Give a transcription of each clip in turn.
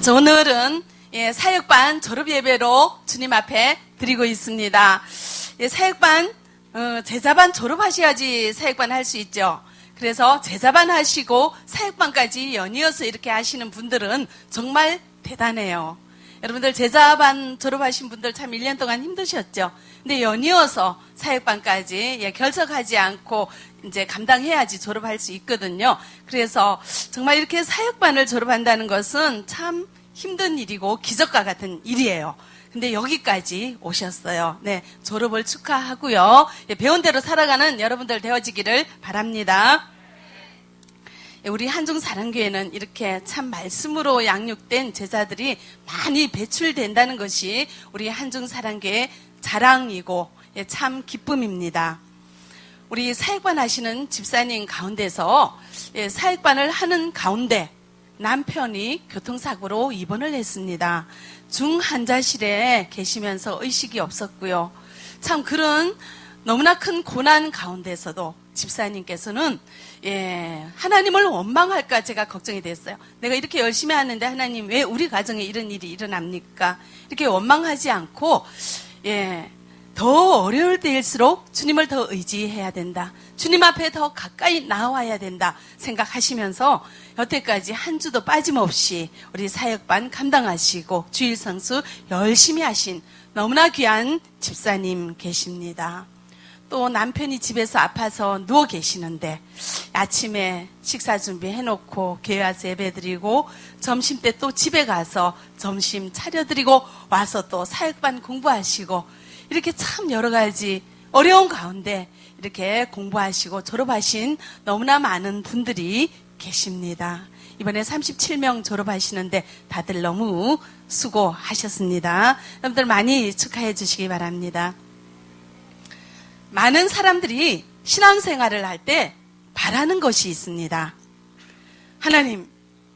오늘은 사역반 졸업예배로 주님 앞에 드리고 있습니다. 사역반, 제자반 졸업하셔야지 사역반 할 수 있죠. 그래서 제자반 하시고 사역반까지 연이어서 이렇게 하시는 분들은 정말 대단해요. 여러분들 제자반 졸업하신 분들 참 1년 동안 힘드셨죠. 근데 연이어서 사역반까지 결석하지 않고 이제 감당해야지 졸업할 수 있거든요. 그래서 정말 이렇게 사역반을 졸업한다는 것은 참 힘든 일이고 기적과 같은 일이에요. 근데 여기까지 오셨어요. 네, 졸업을 축하하고요. 배운 대로 살아가는 여러분들 되어지기를 바랍니다. 우리 한중사랑교회는 이렇게 참 말씀으로 양육된 제자들이 많이 배출된다는 것이 우리 한중사랑교회의 자랑이고 참 기쁨입니다. 우리 사역반 하시는 집사님 가운데서 사역반을 하는 가운데 남편이 교통사고로 입원을 했습니다. 중환자실에 계시면서 의식이 없었고요. 참 그런 너무나 큰 고난 가운데서도 집사님께서는 하나님을 원망할까 제가 걱정이 됐어요. 내가 이렇게 열심히 하는데 하나님 왜 우리 가정에 이런 일이 일어납니까? 이렇게 원망하지 않고 더 어려울 때일수록 주님을 더 의지해야 된다. 주님 앞에 더 가까이 나와야 된다 생각하시면서 여태까지 한 주도 빠짐없이 우리 사역반 감당하시고 주일 성수 열심히 하신 너무나 귀한 집사님 계십니다. 또 남편이 집에서 아파서 누워 계시는데 아침에 식사 준비해놓고 교회 와서 예배드리고 점심때 또 집에 가서 점심 차려드리고 와서 또 사역반 공부하시고 이렇게 참 여러 가지 어려운 가운데 이렇게 공부하시고 졸업하신 너무나 많은 분들이 계십니다. 이번에 37명 졸업하시는데 다들 너무 수고하셨습니다. 여러분들 많이 축하해 주시기 바랍니다. 많은 사람들이 신앙생활을 할 때 바라는 것이 있습니다. 하나님,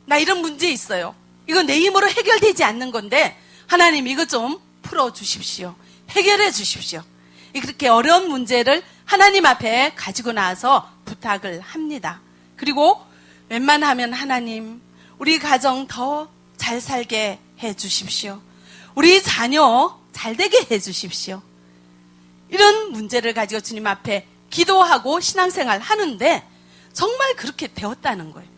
나 이런 문제 있어요. 이거 내 힘으로 해결되지 않는 건데 하나님 이거 좀 풀어주십시오. 해결해 주십시오. 이렇게 어려운 문제를 하나님 앞에 가지고 나와서 부탁을 합니다. 그리고 웬만하면 하나님, 우리 가정 더 잘 살게 해 주십시오. 우리 자녀 잘 되게 해 주십시오. 이런 문제를 가지고 주님 앞에 기도하고 신앙생활 하는데 정말 그렇게 되었다는 거예요.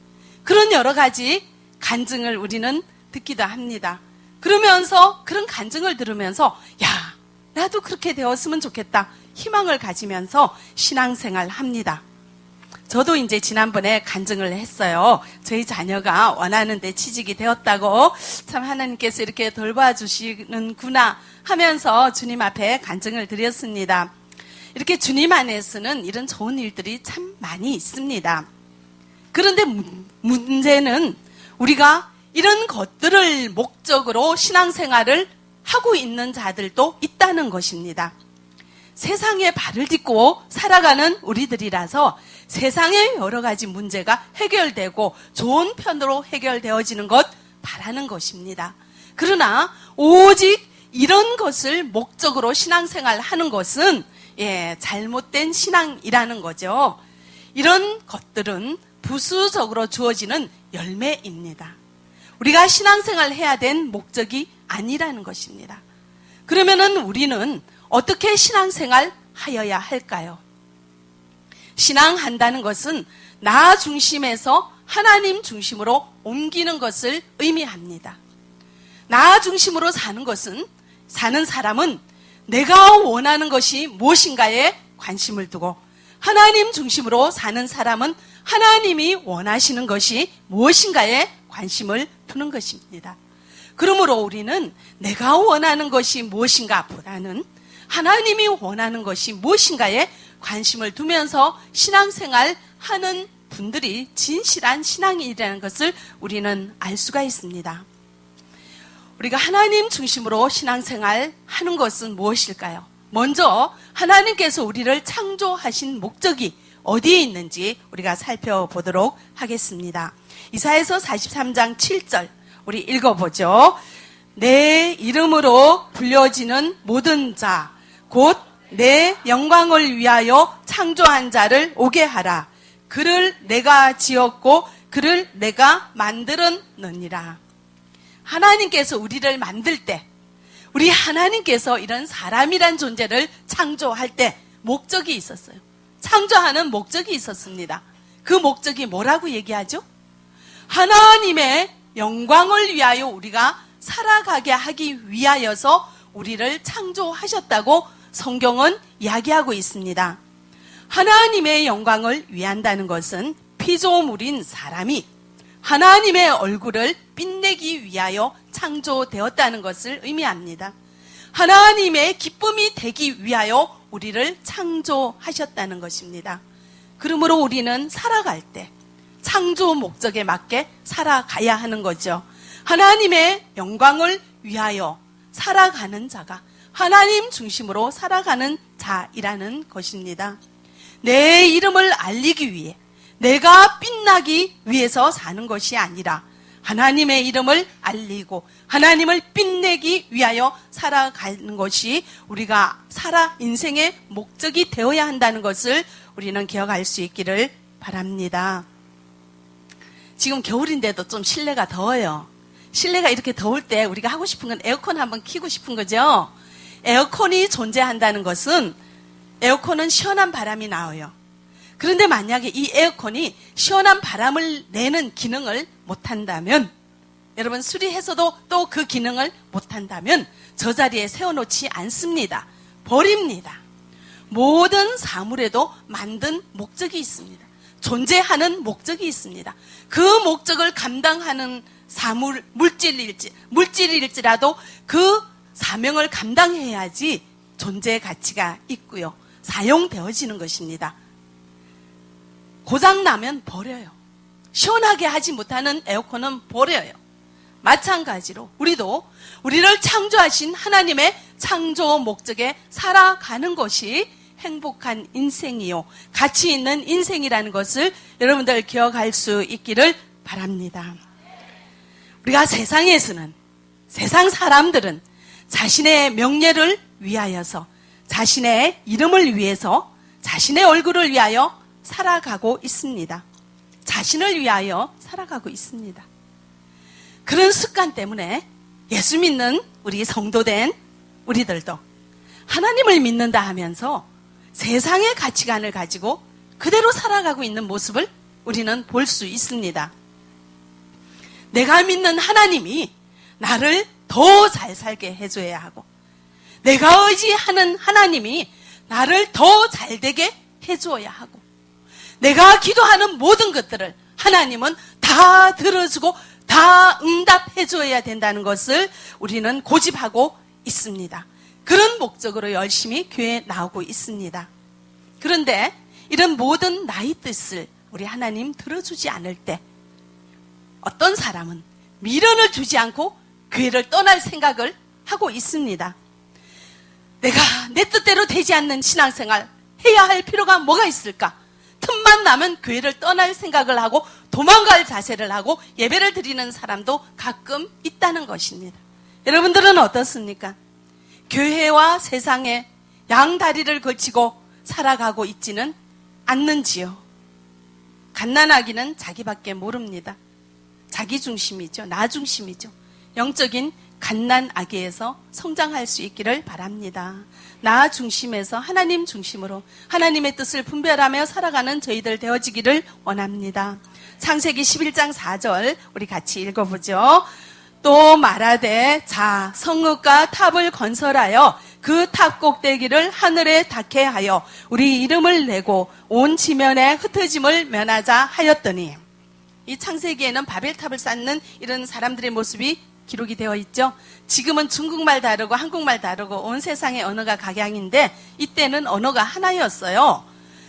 그런 여러 가지 간증을 우리는 듣기도 합니다. 그러면서 그런 간증을 들으면서 야, 나도 그렇게 되었으면 좋겠다. 희망을 가지면서 신앙생활 합니다. 저도 이제 지난번에 간증을 했어요. 저희 자녀가 원하는 데 취직이 되었다고 참 하나님께서 이렇게 돌봐주시는구나 하면서 주님 앞에 간증을 드렸습니다. 이렇게 주님 안에서는 이런 좋은 일들이 참 많이 있습니다. 그런데 문제는 우리가 이런 것들을 목적으로 신앙생활을 하고 있는 자들도 있다는 것입니다. 세상에 발을 딛고 살아가는 우리들이라서 세상의 여러 가지 문제가 해결되고 좋은 편으로 해결되어지는 것 바라는 것입니다. 그러나 오직 이런 것을 목적으로 신앙생활 하는 것은 잘못된 신앙이라는 거죠. 이런 것들은 부수적으로 주어지는 열매입니다. 우리가 신앙생활 해야 된 목적이 아니라는 것입니다. 그러면은 우리는 어떻게 신앙생활 하여야 할까요? 신앙한다는 것은 나 중심에서 하나님 중심으로 옮기는 것을 의미합니다. 나 중심으로 사는 것은 사는 사람은 내가 원하는 것이 무엇인가에 관심을 두고 하나님 중심으로 사는 사람은 하나님이 원하시는 것이 무엇인가에 관심을 두는 것입니다. 그러므로 우리는 내가 원하는 것이 무엇인가 보다는 하나님이 원하는 것이 무엇인가에 관심을 두면서 신앙생활 하는 분들이 진실한 신앙인이라는 것을 우리는 알 수가 있습니다. 우리가 하나님 중심으로 신앙생활 하는 것은 무엇일까요? 먼저 하나님께서 우리를 창조하신 목적이 어디에 있는지 우리가 살펴보도록 하겠습니다. 이사야서 43장 7절 우리 읽어보죠. 내 이름으로 불려지는 모든 자 곧 내 영광을 위하여 창조한 자를 오게 하라. 그를 내가 지었고 그를 내가 만들었느니라. 하나님께서 우리를 만들 때, 우리 하나님께서 이런 사람이란 존재를 창조할 때 목적이 있었어요. 창조하는 목적이 있었습니다. 그 목적이 뭐라고 얘기하죠? 하나님의 영광을 위하여 우리가 살아가게 하기 위하여서 우리를 창조하셨다고 성경은 이야기하고 있습니다. 하나님의 영광을 위한다는 것은 피조물인 사람이 하나님의 얼굴을 빛내기 위하여 창조되었다는 것을 의미합니다. 하나님의 기쁨이 되기 위하여 우리를 창조하셨다는 것입니다. 그러므로 우리는 살아갈 때 창조 목적에 맞게 살아가야 하는 거죠. 하나님의 영광을 위하여 살아가는 자가 하나님 중심으로 살아가는 자이라는 것입니다. 내 이름을 알리기 위해, 내가 빛나기 위해서 사는 것이 아니라 하나님의 이름을 알리고 하나님을 빛내기 위하여 살아가는 것이 우리가 인생의 목적이 되어야 한다는 것을 우리는 기억할 수 있기를 바랍니다. 지금 겨울인데도 좀 실내가 더워요. 실내가 이렇게 더울 때 우리가 하고 싶은 건 에어컨 한번 켜고 싶은 거죠. 에어컨이 존재한다는 것은 에어컨은 시원한 바람이 나와요. 그런데 만약에 이 에어컨이 시원한 바람을 내는 기능을 못한다면, 여러분 수리해서도 또 그 기능을 못한다면 저 자리에 세워놓지 않습니다. 버립니다. 모든 사물에도 만든 목적이 있습니다. 존재하는 목적이 있습니다. 그 목적을 감당하는 사물, 물질일지라도 그 사명을 감당해야지 존재의 가치가 있고요. 사용되어지는 것입니다. 고장나면 버려요. 시원하게 하지 못하는 에어컨은 버려요. 마찬가지로 우리도 우리를 창조하신 하나님의 창조 목적에 살아가는 것이 행복한 인생이요, 가치 있는 인생이라는 것을 여러분들 기억할 수 있기를 바랍니다. 우리가 세상에서는, 세상 사람들은 자신의 명예를 위하여서, 자신의 이름을 위해서, 자신의 얼굴을 위하여 살아가고 있습니다. 자신을 위하여 살아가고 있습니다. 그런 습관 때문에 예수 믿는 우리 성도된 우리들도 하나님을 믿는다 하면서 세상의 가치관을 가지고 그대로 살아가고 있는 모습을 우리는 볼 수 있습니다. 내가 믿는 하나님이 나를 더 잘 살게 해줘야 하고, 내가 의지하는 하나님이 나를 더 잘 되게 해줘야 하고, 내가 기도하는 모든 것들을 하나님은 다 들어주고 다 응답해줘야 된다는 것을 우리는 고집하고 있습니다. 그런 목적으로 열심히 교회에 나오고 있습니다. 그런데 이런 모든 나의 뜻을 우리 하나님 들어주지 않을 때 어떤 사람은 미련을 두지 않고 교회를 떠날 생각을 하고 있습니다. 내가 내 뜻대로 되지 않는 신앙생활 해야 할 필요가 뭐가 있을까? 틈만 나면 교회를 떠날 생각을 하고 도망갈 자세를 하고 예배를 드리는 사람도 가끔 있다는 것입니다. 여러분들은 어떻습니까? 교회와 세상에 양다리를 걸치고 살아가고 있지는 않는지요? 갓난아기는 자기밖에 모릅니다. 자기 중심이죠. 나 중심이죠. 영적인 갓난아기에서 성장할 수 있기를 바랍니다. 나 중심에서 하나님 중심으로 하나님의 뜻을 분별하며 살아가는 저희들 되어지기를 원합니다. 창세기 11장 4절 우리 같이 읽어보죠. 또 말하되 자 성읍과 탑을 건설하여 그 탑 꼭대기를 하늘에 닿게 하여 우리 이름을 내고 온 지면에 흩어짐을 면하자 하였더니, 이 창세기에는 바벨탑을 쌓는 이런 사람들의 모습이 기록이 되어 있죠. 지금은 중국말 다르고 한국말 다르고 온 세상의 언어가 각양인데 이때는 언어가 하나였어요.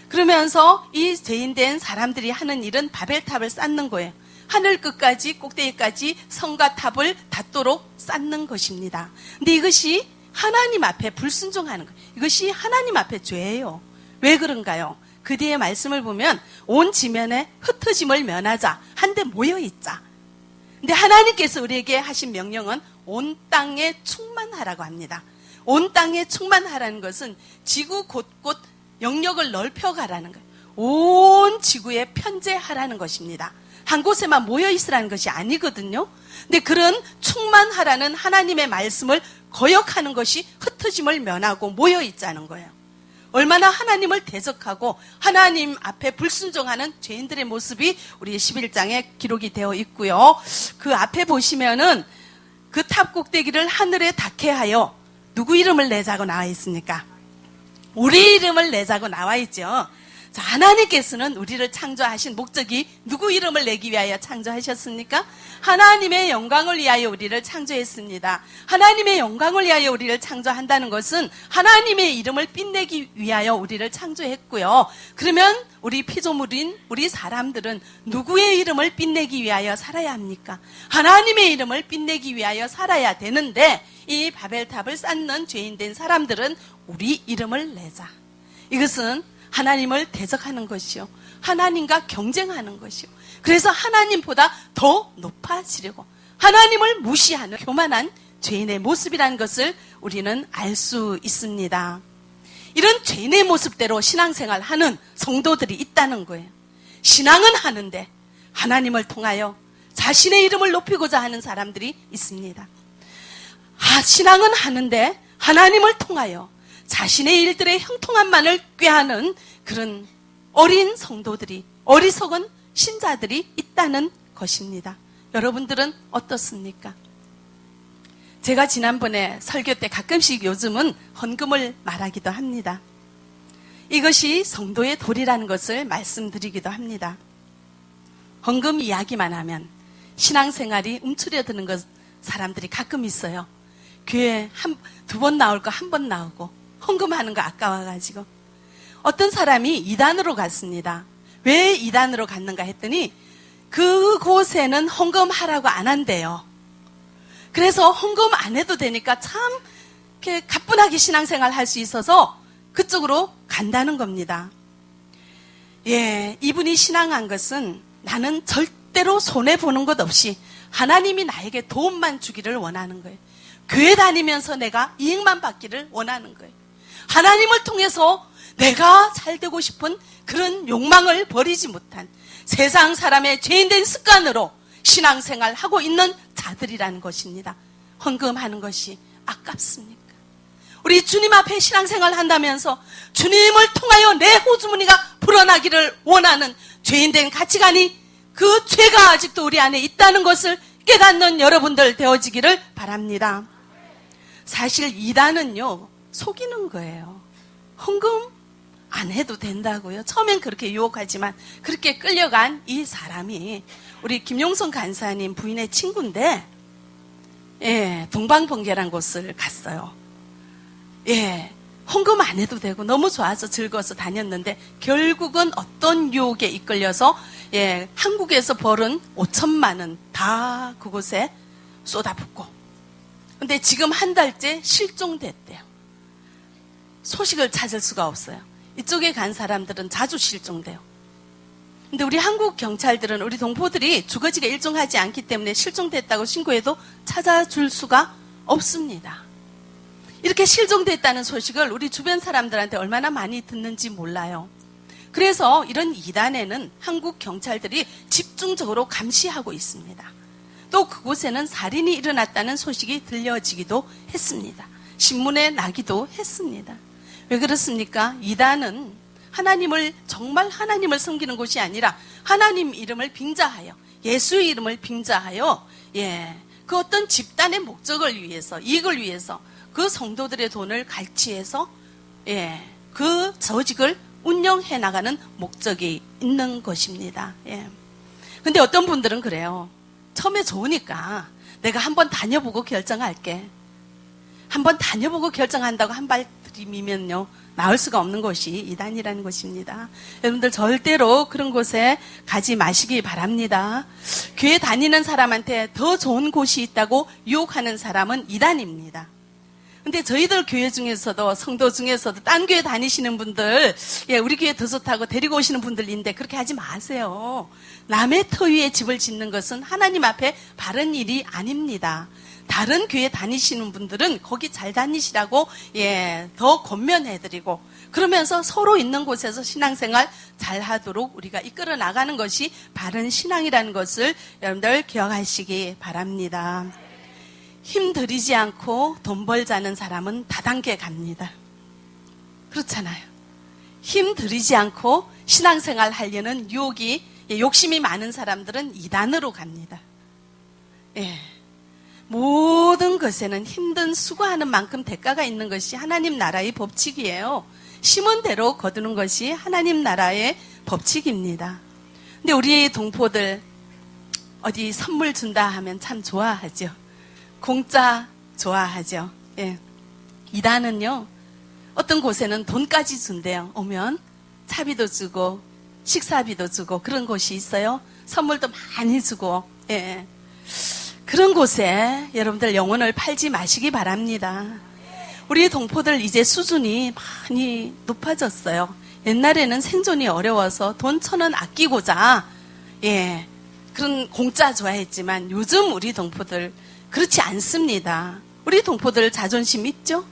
그러면서 이 죄인된 사람들이 하는 일은 바벨탑을 쌓는 거예요. 하늘 끝까지 꼭대기까지 성과 탑을 닿도록 쌓는 것입니다. 근데 이것이 하나님 앞에 불순종하는 거예요. 이것이 하나님 앞에 죄예요. 왜 그런가요? 그 뒤에 말씀을 보면 온 지면에 흩어짐을 면하자, 한데 모여있자. 근데 하나님께서 우리에게 하신 명령은 온 땅에 충만하라고 합니다. 온 땅에 충만하라는 것은 지구 곳곳 영역을 넓혀가라는 거예요. 온 지구에 편재하라는 것입니다. 한 곳에만 모여 있으라는 것이 아니거든요. 근데 그런 충만하라는 하나님의 말씀을 거역하는 것이 흩어짐을 면하고 모여 있자는 거예요. 얼마나 하나님을 대적하고 하나님 앞에 불순종하는 죄인들의 모습이 우리 11장에 기록이 되어 있고요. 그 앞에 보시면은 그 탑 꼭대기를 하늘에 닿게 하여 누구 이름을 내자고 나와 있습니까? 우리 이름을 내자고 나와 있죠. 자, 하나님께서는 우리를 창조하신 목적이 누구 이름을 내기 위하여 창조하셨습니까? 하나님의 영광을 위하여 우리를 창조했습니다. 하나님의 영광을 위하여 우리를 창조한다는 것은 하나님의 이름을 빛내기 위하여 우리를 창조했고요. 그러면 우리 피조물인 우리 사람들은 누구의 이름을 빛내기 위하여 살아야 합니까? 하나님의 이름을 빛내기 위하여 살아야 되는데 이 바벨탑을 쌓는 죄인된 사람들은 우리 이름을 내자. 이것은 하나님을 대적하는 것이요, 하나님과 경쟁하는 것이요, 그래서 하나님보다 더 높아지려고 하나님을 무시하는 교만한 죄인의 모습이라는 것을 우리는 알 수 있습니다. 이런 죄인의 모습대로 신앙생활하는 성도들이 있다는 거예요. 신앙은 하는데 하나님을 통하여 자신의 이름을 높이고자 하는 사람들이 있습니다. 신앙은 하는데 하나님을 통하여 자신의 일들의 형통함만을 꾀하는 그런 어린 성도들이, 어리석은 신자들이 있다는 것입니다. 여러분들은 어떻습니까? 제가 지난번에 설교 때 가끔씩 요즘은 헌금을 말하기도 합니다. 이것이 성도의 도리라는 것을 말씀드리기도 합니다. 헌금 이야기만 하면 신앙생활이 움츠려드는 것 사람들이 가끔 있어요. 교회 두 번 나올 거 한 번 나오고 헌금하는 거 아까워가지고. 어떤 사람이 이단으로 갔습니다. 왜 이단으로 갔는가 했더니 그곳에는 헌금하라고 안 한대요. 그래서 헌금 안 해도 되니까 참 이렇게 가뿐하게 신앙생활 할 수 있어서 그쪽으로 간다는 겁니다. 예, 이분이 신앙한 것은 나는 절대로 손해보는 것 없이 하나님이 나에게 도움만 주기를 원하는 거예요. 교회 다니면서 내가 이익만 받기를 원하는 거예요. 하나님을 통해서 내가 잘 되고 싶은 그런 욕망을 버리지 못한 세상 사람의 죄인된 습관으로 신앙생활 하고 있는 자들이라는 것입니다. 헌금하는 것이 아깝습니까? 우리 주님 앞에 신앙생활 한다면서 주님을 통하여 내 호주머니가 불어나기를 원하는 죄인된 가치관이, 그 죄가 아직도 우리 안에 있다는 것을 깨닫는 여러분들 되어지기를 바랍니다. 사실 이단은요, 속이는 거예요. 헌금 안 해도 된다고요. 처음엔 그렇게 유혹하지만 그렇게 끌려간 이 사람이 우리 김용선 간사님 부인의 친구인데, 예, 동방번개란 곳을 갔어요. 예, 헌금 안 해도 되고 너무 좋아서 즐거워서 다녔는데 결국은 어떤 유혹에 이끌려서, 예, 한국에서 벌은 5천만 원 다 그곳에 쏟아붓고, 근데 지금 한 달째 실종됐대요. 소식을 찾을 수가 없어요. 이쪽에 간 사람들은 자주 실종돼요. 근데 우리 한국 경찰들은, 우리 동포들이 주거지가 일정하지 않기 때문에 실종됐다고 신고해도 찾아줄 수가 없습니다. 이렇게 실종됐다는 소식을 우리 주변 사람들한테 얼마나 많이 듣는지 몰라요. 그래서 이런 이단에는 한국 경찰들이 집중적으로 감시하고 있습니다. 또 그곳에는 살인이 일어났다는 소식이 들려지기도 했습니다. 신문에 나기도 했습니다. 왜 그렇습니까? 이단은 하나님을, 정말 하나님을 섬기는 곳이 아니라 하나님 이름을 빙자하여, 예수의 이름을 빙자하여, 예, 그 어떤 집단의 목적을 위해서, 이익을 위해서 그 성도들의 돈을 갈취해서, 예, 그 조직을 운영해 나가는 목적이 있는 것입니다. 예. 근데 어떤 분들은 그래요. 처음에 좋으니까 내가 한번 다녀보고 결정할게. 한번 다녀보고 결정한다고 한 발 들이미면요, 나올 수가 없는 곳이 이단이라는 것입니다. 여러분들 절대로 그런 곳에 가지 마시기 바랍니다. 교회 다니는 사람한테 더 좋은 곳이 있다고 유혹하는 사람은 이단입니다. 근데 저희들 교회 중에서도, 성도 중에서도 딴 교회 다니시는 분들, 예, 우리 교회 더 좋다고 데리고 오시는 분들인데 그렇게 하지 마세요. 남의 터 위에 집을 짓는 것은 하나님 앞에 바른 일이 아닙니다. 다른 교회 다니시는 분들은 거기 잘 다니시라고 더 권면해드리고, 그러면서 서로 있는 곳에서 신앙생활 잘 하도록 우리가 이끌어 나가는 것이 바른 신앙이라는 것을 여러분들 기억하시기 바랍니다. 힘 들이지 않고 돈 벌자는 사람은 다단계 갑니다. 그렇잖아요. 힘 들이지 않고 신앙생활 하려는 유혹이, 욕심이 많은 사람들은 2단으로 갑니다. 모든 것에는 힘든 수고하는 만큼 대가가 있는 것이 하나님 나라의 법칙이에요. 심은 대로 거두는 것이 하나님 나라의 법칙입니다. 근데 우리 동포들 어디 선물 준다 하면 참 좋아하죠. 공짜 좋아하죠. 2단은요, 어떤 곳에는 돈까지 준대요. 오면 차비도 주고 식사비도 주고 그런 곳이 있어요. 선물도 많이 주고. 그런 곳에 여러분들 영혼을 팔지 마시기 바랍니다. 우리 동포들 이제 수준이 많이 높아졌어요. 옛날에는 생존이 어려워서 돈 1,000원 아끼고자 그런 공짜 좋아했지만 요즘 우리 동포들 그렇지 않습니다. 우리 동포들 자존심 있죠?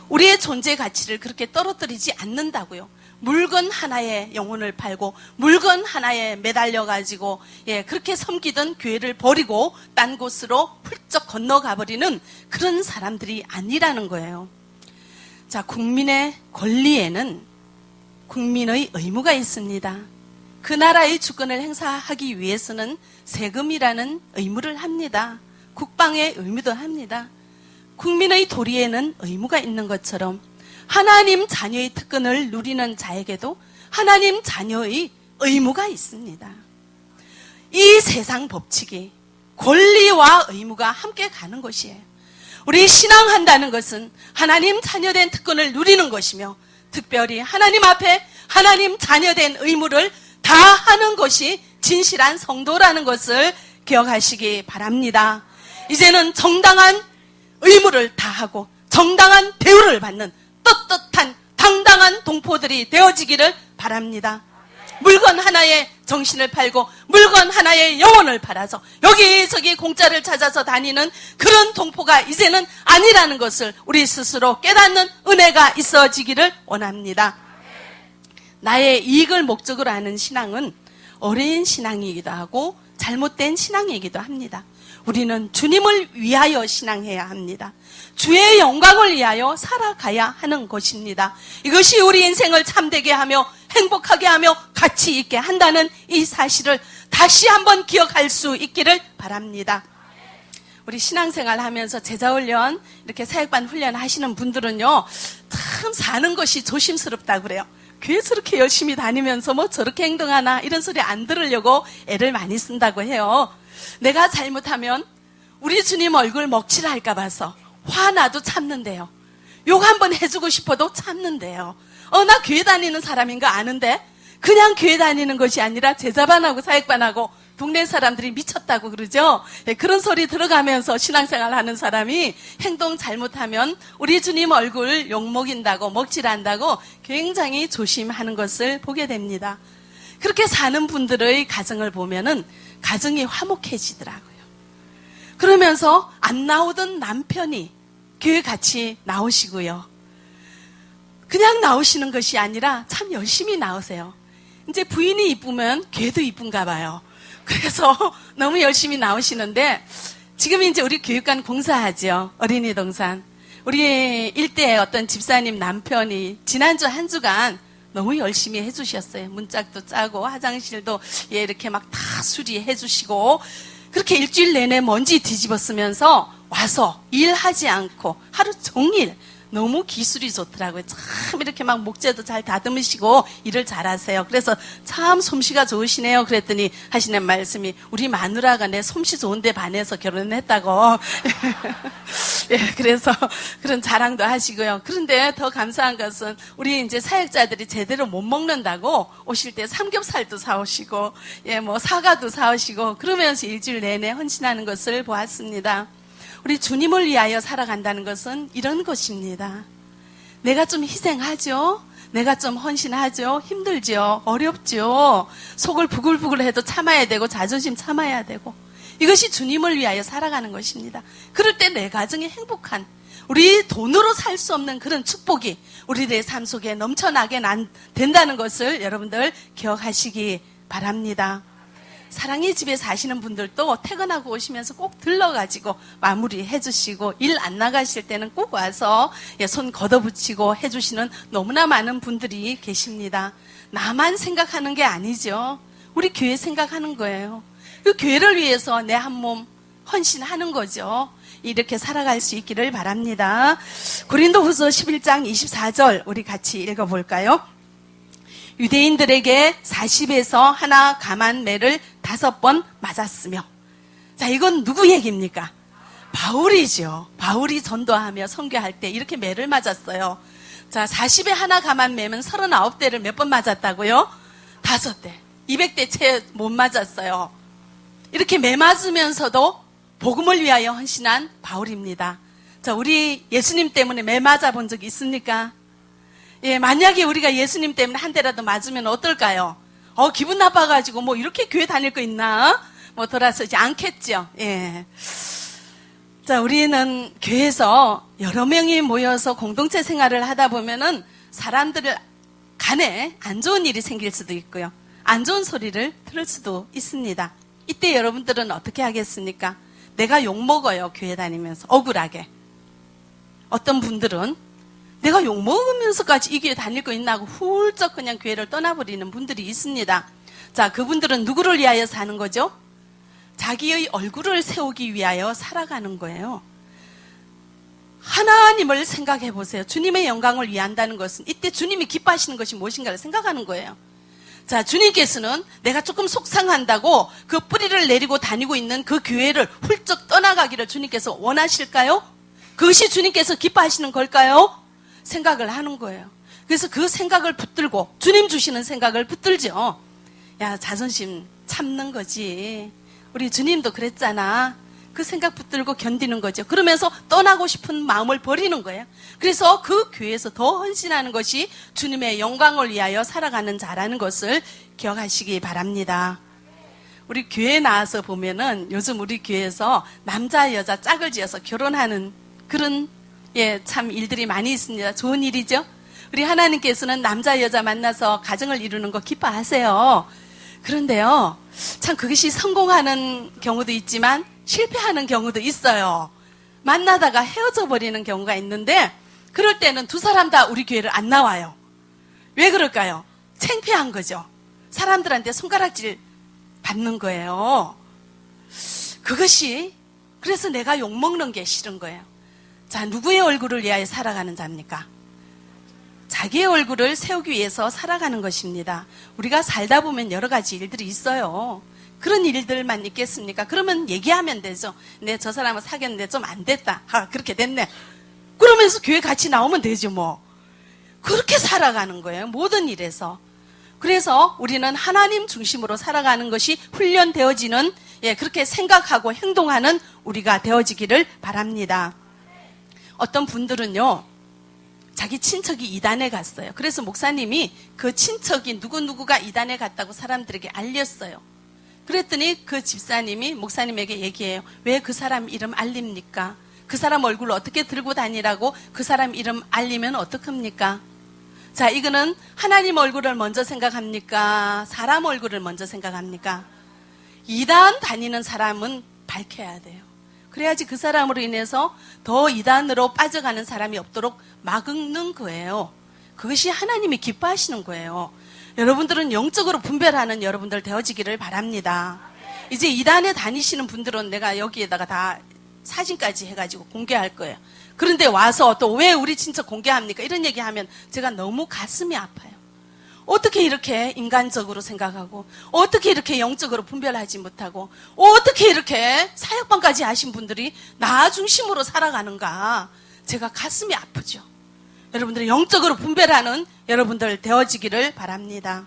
우리의 존재 가치를 그렇게 떨어뜨리지 않는다고요. 물건 하나에 영혼을 팔고 물건 하나에 매달려가지고 그렇게 섬기던 교회를 버리고 딴 곳으로 훌쩍 건너가버리는 그런 사람들이 아니라는 거예요. 자, 국민의 권리에는 국민의 의무가 있습니다. 그 나라의 주권을 행사하기 위해서는 세금이라는 의무를 합니다. 국방의 의무도 합니다. 국민의 도리에는 의무가 있는 것처럼 하나님 자녀의 특권을 누리는 자에게도 하나님 자녀의 의무가 있습니다. 이 세상 법칙이 권리와 의무가 함께 가는 것이에요. 우리 신앙한다는 것은 하나님 자녀된 특권을 누리는 것이며 특별히 하나님 앞에 하나님 자녀된 의무를 다하는 것이 진실한 성도라는 것을 기억하시기 바랍니다. 이제는 정당한 의무를 다하고 정당한 대우를 받는 떳떳한 당당한 동포들이 되어지기를 바랍니다. 물건 하나에 정신을 팔고 물건 하나에 영혼을 팔아서 여기저기 공짜를 찾아서 다니는 그런 동포가 이제는 아니라는 것을 우리 스스로 깨닫는 은혜가 있어지기를 원합니다. 나의 이익을 목적으로 하는 신앙은 어린 신앙이기도 하고 잘못된 신앙이기도 합니다. 우리는 주님을 위하여 신앙해야 합니다. 주의 영광을 위하여 살아가야 하는 것입니다. 이것이 우리 인생을 참되게 하며 행복하게 하며 가치 있게 한다는 이 사실을 다시 한번 기억할 수 있기를 바랍니다. 우리 신앙생활 하면서 제자훈련, 이렇게 사역반 훈련 하시는 분들은요, 참 사는 것이 조심스럽다고 그래요. 교회 저렇게 열심히 다니면서 뭐 저렇게 행동하나 이런 소리 안 들으려고 애를 많이 쓴다고 해요. 내가 잘못하면 우리 주님 얼굴 먹칠할까 봐서 화나도 참는데요. 욕 한번 해주고 싶어도 참는데요. 나 교회 다니는 사람인 거 아는데 그냥 교회 다니는 것이 아니라 제자반하고 사역반하고 동네 사람들이 미쳤다고 그러죠. 그런 소리 들어가면서 신앙생활 하는 사람이 행동 잘못하면 우리 주님 얼굴 욕먹인다고 먹칠한다고 굉장히 조심하는 것을 보게 됩니다. 그렇게 사는 분들의 가정을 보면은 가정이 화목해지더라고요. 그러면서 안 나오던 남편이 교회 같이 나오시고요. 그냥 나오시는 것이 아니라 참 열심히 나오세요. 이제 부인이 이쁘면 교회도 이쁜가 봐요. 그래서 너무 열심히 나오시는데 지금 이제 우리 교육관 공사하죠. 어린이 동산. 우리 일대의 어떤 집사님 남편이 지난주 한 주간 너무 열심히 해주셨어요. 문짝도 짜고 화장실도 이렇게 막 다 수리해 주시고 그렇게 일주일 내내 먼지 뒤집어 쓰면서 와서 일하지 않고 하루 종일 너무 기술이 좋더라고요. 참 이렇게 막 목재도 잘 다듬으시고 일을 잘하세요. 그래서 참 솜씨가 좋으시네요. 그랬더니 하시는 말씀이 우리 마누라가 내 솜씨 좋은데 반해서 결혼했다고. 그래서 그런 자랑도 하시고요. 그런데 더 감사한 것은 우리 이제 사역자들이 제대로 못 먹는다고 오실 때 삼겹살도 사오시고 뭐 사과도 사오시고 그러면서 일주일 내내 헌신하는 것을 보았습니다. 우리 주님을 위하여 살아간다는 것은 이런 것입니다. 내가 좀 희생하죠. 내가 좀 헌신하죠. 힘들죠. 어렵죠. 속을 부글부글 해도 참아야 되고 자존심 참아야 되고 이것이 주님을 위하여 살아가는 것입니다. 그럴 때 내 가정이 행복한, 우리 돈으로 살 수 없는 그런 축복이 우리들의 삶 속에 넘쳐나게 된다는 것을 여러분들 기억하시기 바랍니다. 사랑의 집에 사시는 분들도 퇴근하고 오시면서 꼭 들러가지고 마무리해 주시고, 일 안 나가실 때는 꼭 와서 손 걷어붙이고 해주시는 너무나 많은 분들이 계십니다. 나만 생각하는 게 아니죠. 우리 교회 생각하는 거예요. 그 교회를 위해서 내 한 몸 헌신하는 거죠. 이렇게 살아갈 수 있기를 바랍니다. 고린도후서 11장 24절 우리 같이 읽어볼까요? 유대인들에게 40에서 하나 감한 매를 5번 맞았으며. 자, 이건 누구 얘기입니까? 바울이죠. 바울이 전도하며 선교할 때 이렇게 매를 맞았어요. 자, 40에 하나 감한 매면 39대를 몇 번 맞았다고요? 5대. 200대 채 못 맞았어요. 이렇게 매 맞으면서도 복음을 위하여 헌신한 바울입니다. 자, 우리 예수님 때문에 매 맞아본 적 있습니까? 예, 만약에 우리가 예수님 때문에 한 대라도 맞으면 어떨까요? 기분 나빠가지고 뭐 이렇게 교회 다닐 거 있나? 뭐 돌아서지 않겠죠. 예. 자, 우리는 교회에서 여러 명이 모여서 공동체 생활을 하다 보면은 사람들 간에 안 좋은 일이 생길 수도 있고요. 안 좋은 소리를 들을 수도 있습니다. 이때 여러분들은 어떻게 하겠습니까? 내가 욕먹어요, 교회 다니면서. 억울하게. 어떤 분들은 내가 욕먹으면서까지 이 교회 다닐 거 있나 하고 훌쩍 그냥 교회를 떠나버리는 분들이 있습니다. 자, 그분들은 누구를 위하여 사는 거죠? 자기의 얼굴을 세우기 위하여 살아가는 거예요. 하나님을 생각해 보세요. 주님의 영광을 위한다는 것은 이때 주님이 기뻐하시는 것이 무엇인가를 생각하는 거예요. 자, 주님께서는 내가 조금 속상한다고 그 뿌리를 내리고 다니고 있는 그 교회를 훌쩍 떠나가기를 주님께서 원하실까요? 그것이 주님께서 기뻐하시는 걸까요? 생각을 하는 거예요. 그래서 그 생각을 붙들고 주님 주시는 생각을 붙들죠. 야, 자존심 참는 거지. 우리 주님도 그랬잖아. 그 생각 붙들고 견디는 거죠. 그러면서 떠나고 싶은 마음을 버리는 거예요. 그래서 그 교회에서 더 헌신하는 것이 주님의 영광을 위하여 살아가는 자라는 것을 기억하시기 바랍니다. 우리 교회에 나와서 보면은 요즘 우리 교회에서 남자 여자 짝을 지어서 결혼하는 그런 참 일들이 많이 있습니다. 좋은 일이죠. 우리 하나님께서는 남자 여자 만나서 가정을 이루는 거 기뻐하세요. 그런데요, 참 그것이 성공하는 경우도 있지만 실패하는 경우도 있어요. 만나다가 헤어져 버리는 경우가 있는데, 그럴 때는 두 사람 다 우리 교회를 안 나와요. 왜 그럴까요? 창피한 거죠. 사람들한테 손가락질 받는 거예요. 그것이, 그래서 내가 욕먹는 게 싫은 거예요. 자, 누구의 얼굴을 위하여 살아가는 자입니까? 자기의 얼굴을 세우기 위해서 살아가는 것입니다. 우리가 살다 보면 여러 가지 일들이 있어요. 그런 일들만 있겠습니까? 그러면 얘기하면 되죠. 네, 저 사람은 사귀었는데 좀 안 됐다. 그렇게 됐네. 그러면서 교회 같이 나오면 되죠, 뭐. 그렇게 살아가는 거예요. 모든 일에서. 그래서 우리는 하나님 중심으로 살아가는 것이 훈련되어지는, 그렇게 생각하고 행동하는 우리가 되어지기를 바랍니다. 어떤 분들은요, 자기 친척이 이단에 갔어요. 그래서 목사님이 그 친척이 누구누구가 이단에 갔다고 사람들에게 알렸어요. 그랬더니 그 집사님이 목사님에게 얘기해요. 왜 그 사람 이름 알립니까? 그 사람 얼굴을 어떻게 들고 다니라고 그 사람 이름 알리면 어떡합니까? 자, 이거는 하나님 얼굴을 먼저 생각합니까? 사람 얼굴을 먼저 생각합니까? 이단 다니는 사람은 밝혀야 돼요. 그래야지 그 사람으로 인해서 더 이단으로 빠져가는 사람이 없도록 막는 거예요. 그것이 하나님이 기뻐하시는 거예요. 여러분들은 영적으로 분별하는 여러분들 되어지기를 바랍니다. 이제 이단에 다니시는 분들은 내가 여기에다가 다 사진까지 해가지고 공개할 거예요. 그런데 와서 또 왜 우리 친척 공개합니까? 이런 얘기하면 제가 너무 가슴이 아파요. 어떻게 이렇게 인간적으로 생각하고, 어떻게 이렇게 영적으로 분별하지 못하고, 어떻게 이렇게 사역반까지 하신 분들이 나 중심으로 살아가는가. 제가 가슴이 아프죠. 여러분들이 영적으로 분별하는 여러분들 되어지기를 바랍니다.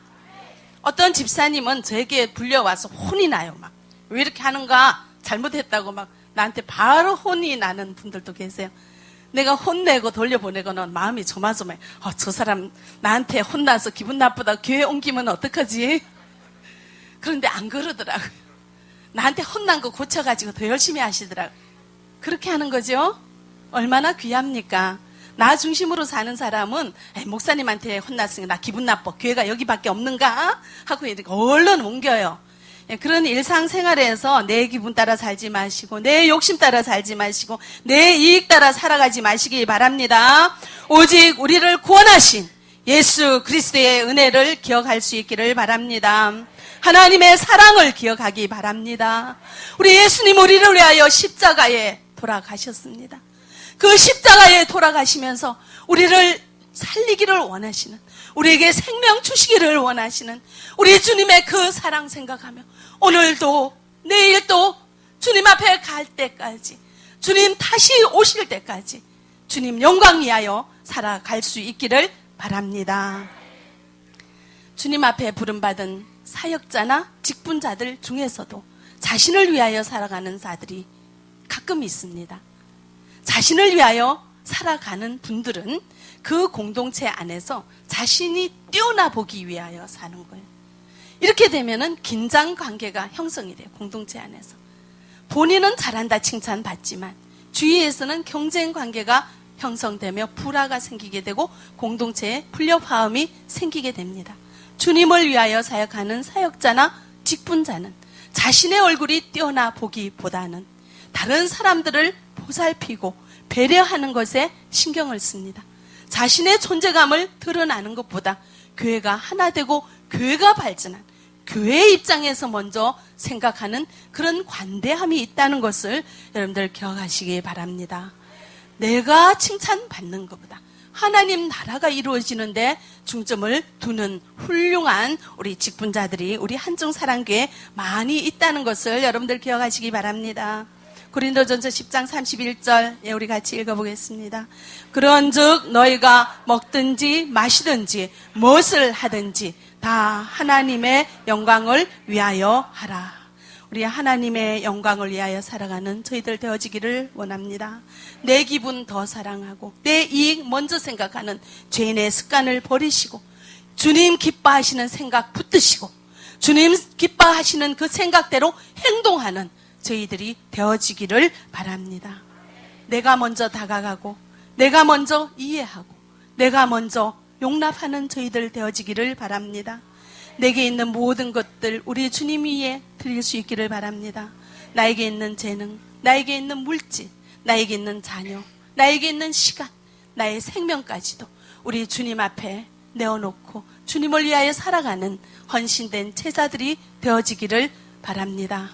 어떤 집사님은 저에게 불려와서 혼이 나요. 막 왜 이렇게 하는가, 잘못했다고 막 나한테 바로 혼이 나는 분들도 계세요. 내가 혼내고 돌려보내고는 마음이 조마조마해. 저 사람 나한테 혼나서 기분 나쁘다, 교회 옮기면 어떡하지? 그런데 안 그러더라고요. 나한테 혼난 거 고쳐가지고 더 열심히 하시더라고요. 그렇게 하는 거죠. 얼마나 귀합니까? 나 중심으로 사는 사람은 목사님한테 혼났으니까 나 기분 나빠. 교회가 여기밖에 없는가? 하고 이렇게 얼른 옮겨요. 그런 일상생활에서 내 기분 따라 살지 마시고 내 욕심 따라 살지 마시고 내 이익 따라 살아가지 마시기 바랍니다. 오직 우리를 구원하신 예수 그리스도의 은혜를 기억할 수 있기를 바랍니다. 하나님의 사랑을 기억하기 바랍니다. 우리 예수님 우리를 위하여 십자가에 돌아가셨습니다. 그 십자가에 돌아가시면서 우리를 살리기를 원하시는, 우리에게 생명 주시기를 원하시는 우리 주님의 그 사랑 생각하며 오늘도 내일도 주님 앞에 갈 때까지, 주님 다시 오실 때까지 주님 영광 위하여 살아갈 수 있기를 바랍니다. 주님 앞에 부름받은 사역자나 직분자들 중에서도 자신을 위하여 살아가는 자들이 가끔 있습니다. 자신을 위하여 살아가는 분들은 그 공동체 안에서 자신이 뛰어나 보기 위하여 사는 거예요. 이렇게 되면은 긴장 관계가 형성이 돼요. 공동체 안에서. 본인은 잘한다 칭찬받지만 주위에서는 경쟁 관계가 형성되며 불화가 생기게 되고 공동체에 불협화음이 생기게 됩니다. 주님을 위하여 사역하는 사역자나 직분자는 자신의 얼굴이 뛰어나 보기보다는 다른 사람들을 보살피고 배려하는 것에 신경을 씁니다. 자신의 존재감을 드러나는 것보다 교회가 하나 되고 교회가 발전한 교회의 입장에서 먼저 생각하는 그런 관대함이 있다는 것을 여러분들 기억하시기 바랍니다. 내가 칭찬받는 것보다 하나님 나라가 이루어지는데 중점을 두는 훌륭한 우리 직분자들이 우리 한중사랑교회에 많이 있다는 것을 여러분들 기억하시기 바랍니다. 고린도전서 10장 31절 우리 같이 읽어보겠습니다. 그런즉 너희가 먹든지 마시든지 무엇을 하든지 다 하나님의 영광을 위하여 하라. 우리 하나님의 영광을 위하여 살아가는 저희들 되어지기를 원합니다. 내 기분 더 사랑하고 내 이익 먼저 생각하는 죄인의 습관을 버리시고 주님 기뻐하시는 생각 붙드시고 주님 기뻐하시는 그 생각대로 행동하는 저희들이 되어지기를 바랍니다. 내가 먼저 다가가고 내가 먼저 이해하고 내가 먼저 용납하는 저희들 되어지기를 바랍니다. 내게 있는 모든 것들 우리 주님 위에 드릴 수 있기를 바랍니다. 나에게 있는 재능, 나에게 있는 물질, 나에게 있는 자녀, 나에게 있는 시간, 나의 생명까지도 우리 주님 앞에 내어놓고 주님을 위하여 살아가는 헌신된 제자들이 되어지기를 바랍니다.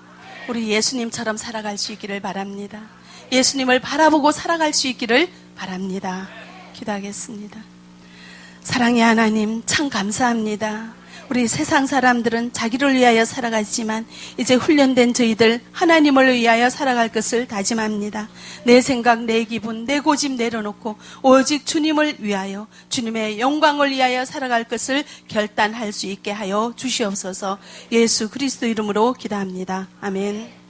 우리 예수님처럼 살아갈 수 있기를 바랍니다. 예수님을 바라보고 살아갈 수 있기를 바랍니다. 기도하겠습니다. 사랑의 하나님 참 감사합니다. 우리 세상 사람들은 자기를 위하여 살아가지만 이제 훈련된 저희들 하나님을 위하여 살아갈 것을 다짐합니다. 내 생각, 내 기분, 내 고집 내려놓고 오직 주님을 위하여 주님의 영광을 위하여 살아갈 것을 결단할 수 있게 하여 주시옵소서. 예수 그리스도 이름으로 기도합니다. 아멘.